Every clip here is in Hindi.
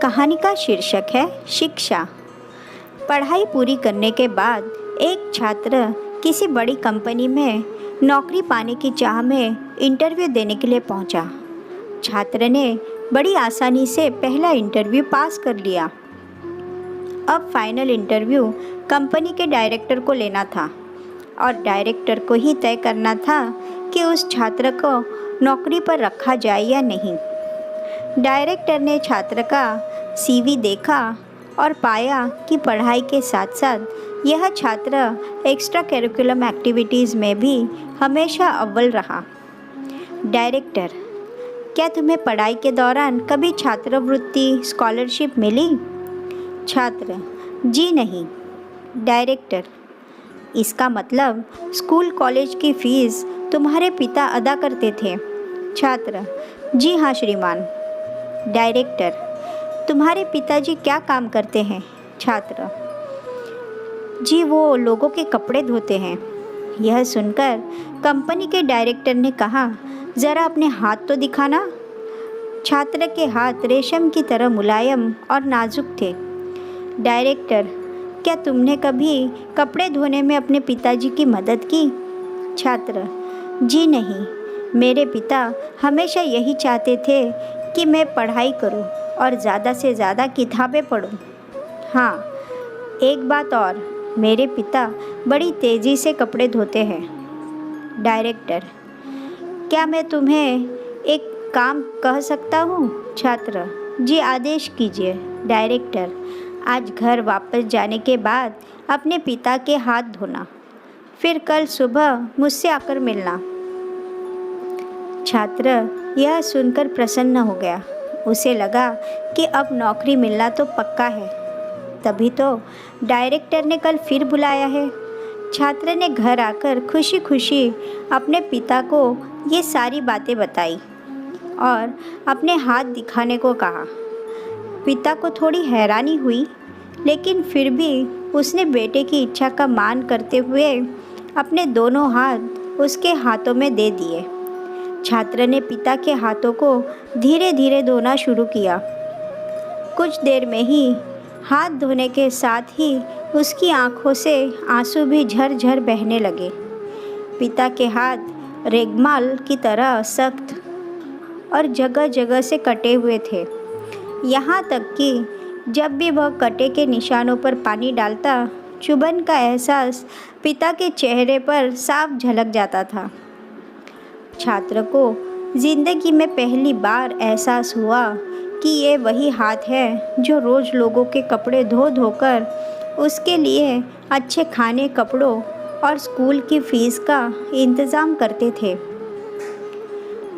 कहानी का शीर्षक है शिक्षा। पढ़ाई पूरी करने के बाद एक छात्र किसी बड़ी कंपनी में नौकरी पाने की चाह में इंटरव्यू देने के लिए पहुंचा। छात्र ने बड़ी आसानी से पहला इंटरव्यू पास कर लिया। अब फाइनल इंटरव्यू कंपनी के डायरेक्टर को लेना था और डायरेक्टर को ही तय करना था कि उस छात्र को नौकरी पर रखा जाए या नहीं। डायरेक्टर ने छात्र का सीवी देखा और पाया कि पढ़ाई के साथ साथ यह छात्र एक्स्ट्रा करिकुलम एक्टिविटीज़ में भी हमेशा अव्वल रहा। डायरेक्टर, क्या तुम्हें पढ़ाई के दौरान कभी छात्रवृत्ति स्कॉलरशिप मिली? छात्र, जी नहीं। डायरेक्टर, इसका मतलब स्कूल कॉलेज की फ़ीस तुम्हारे पिता अदा करते थे? छात्र, जी हाँ श्रीमान। डायरेक्टर, तुम्हारे पिताजी क्या काम करते हैं? छात्र, जी वो लोगों के कपड़े धोते हैं। यह सुनकर कंपनी के डायरेक्टर ने कहा, ज़रा अपने हाथ तो दिखाना। छात्र के हाथ रेशम की तरह मुलायम और नाजुक थे। डायरेक्टर, क्या तुमने कभी कपड़े धोने में अपने पिताजी की मदद की? छात्र, जी नहीं। मेरे पिता हमेशा यही चाहते थे कि मैं पढ़ाई करूं और ज़्यादा से ज़्यादा किताबें पढूं। हाँ, एक बात और, मेरे पिता बड़ी तेज़ी से कपड़े धोते हैं। डायरेक्टर, क्या मैं तुम्हें एक काम कह सकता हूँ? छात्र, जी आदेश कीजिए। डायरेक्टर, आज घर वापस जाने के बाद अपने पिता के हाथ धोना, फिर कल सुबह मुझसे आकर मिलना। छात्र यह सुनकर प्रसन्न हो गया। उसे लगा कि अब नौकरी मिलना तो पक्का है, तभी तो डायरेक्टर ने कल फिर बुलाया है। छात्र ने घर आकर खुशी खुशी अपने पिता को ये सारी बातें बताई और अपने हाथ दिखाने को कहा। पिता को थोड़ी हैरानी हुई, लेकिन फिर भी उसने बेटे की इच्छा का मान करते हुए अपने दोनों हाथ उसके हाथों में दे दिए। छात्र ने पिता के हाथों को धीरे धीरे धोना शुरू किया। कुछ देर में ही हाथ धोने के साथ ही उसकी आंखों से आंसू भी झरझर बहने लगे। पिता के हाथ रेगमाल की तरह सख्त और जगह जगह से कटे हुए थे, यहाँ तक कि जब भी वह कटे के निशानों पर पानी डालता, चुभन का एहसास पिता के चेहरे पर साफ झलक जाता था। छात्र को ज़िंदगी में पहली बार एहसास हुआ कि ये वही हाथ है जो रोज़ लोगों के कपड़े धो धोकर उसके लिए अच्छे खाने, कपड़ों और स्कूल की फ़ीस का इंतज़ाम करते थे।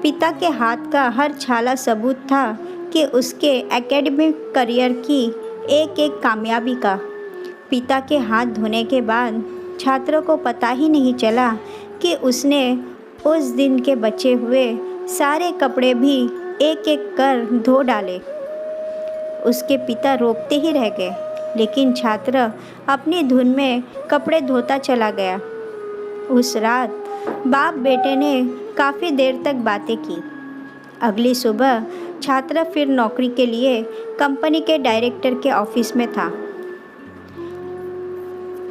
पिता के हाथ का हर छाला सबूत था कि उसके एकेडमिक करियर की एक एक कामयाबी का। पिता के हाथ धोने के बाद छात्रों को पता ही नहीं चला कि उसने उस दिन के बचे हुए सारे कपड़े भी एक एक कर धो डाले। उसके पिता रोकते ही रह गए, लेकिन छात्र अपनी धुन में कपड़े धोता चला गया। उस रात बाप बेटे ने काफ़ी देर तक बातें की। अगली सुबह छात्र फिर नौकरी के लिए कंपनी के डायरेक्टर के ऑफिस में था।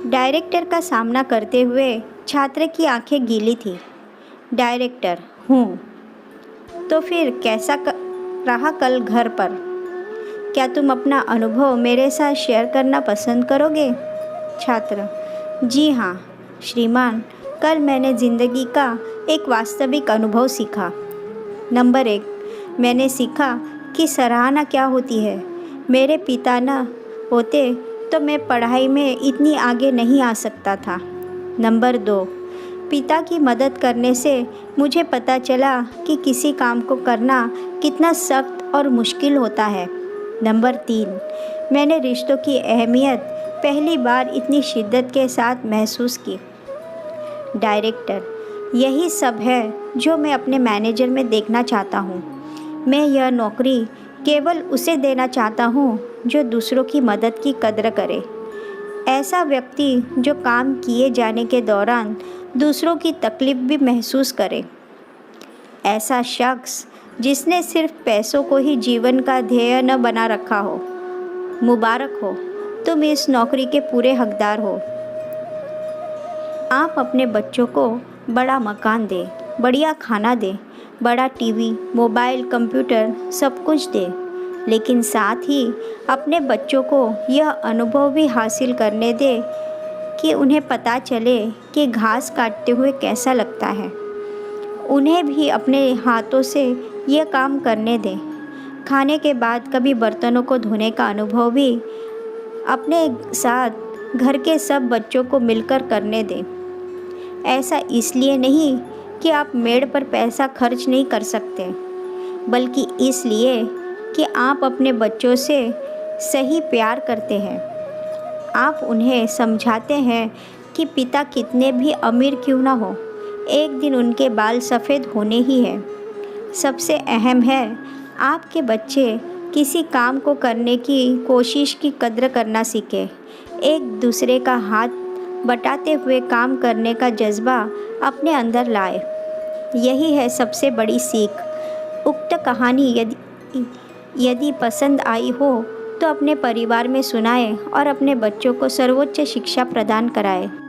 डायरेक्टर का सामना करते हुए छात्र की आंखें गीली थी। डायरेक्टर, हूँ। तो फिर कैसा रहा कल घर पर? क्या तुम अपना अनुभव मेरे साथ शेयर करना पसंद करोगे? छात्र, जी हाँ श्रीमान, कल मैंने ज़िंदगी का एक वास्तविक अनुभव सीखा। नंबर 1, मैंने सीखा कि सराहना क्या होती है। मेरे पिता न होते तो मैं पढ़ाई में इतनी आगे नहीं आ सकता था। नंबर 2, पिता की मदद करने से मुझे पता चला कि किसी काम को करना कितना सख्त और मुश्किल होता है। नंबर 3, मैंने रिश्तों की अहमियत पहली बार इतनी शिद्दत के साथ महसूस की। डायरेक्टर, यही सब है जो मैं अपने मैनेजर में देखना चाहता हूँ। मैं यह नौकरी केवल उसे देना चाहता हूँ जो दूसरों की मदद की कद्र करे। ऐसा व्यक्ति जो काम किए जाने के दौरान दूसरों की तकलीफ़ भी महसूस करे। ऐसा शख्स जिसने सिर्फ पैसों को ही जीवन का ध्येय न बना रखा हो। मुबारक हो, तुम इस नौकरी के पूरे हकदार हो। आप अपने बच्चों को बड़ा मकान दें, बढ़िया खाना दें, बड़ा टीवी, मोबाइल, कंप्यूटर सब कुछ दें, लेकिन साथ ही अपने बच्चों को यह अनुभव भी हासिल करने दें कि उन्हें पता चले कि घास काटते हुए कैसा लगता है। उन्हें भी अपने हाथों से यह काम करने दें। खाने के बाद कभी बर्तनों को धोने का अनुभव भी अपने साथ घर के सब बच्चों को मिलकर करने दें। ऐसा इसलिए नहीं कि आप मेड पर पैसा खर्च नहीं कर सकते, बल्कि इसलिए कि आप अपने बच्चों से सही प्यार करते हैं। आप उन्हें समझाते हैं कि पिता कितने भी अमीर क्यों ना हो, एक दिन उनके बाल सफ़ेद होने ही हैं। सबसे अहम है, आपके बच्चे किसी काम को करने की कोशिश की कद्र करना सीखें। एक दूसरे का हाथ बटाते हुए काम करने का जज्बा अपने अंदर लाए। यही है सबसे बड़ी सीख। उक्त कहानी यदि पसंद आई हो तो अपने परिवार में सुनाएं और अपने बच्चों को सर्वोच्च शिक्षा प्रदान कराएं।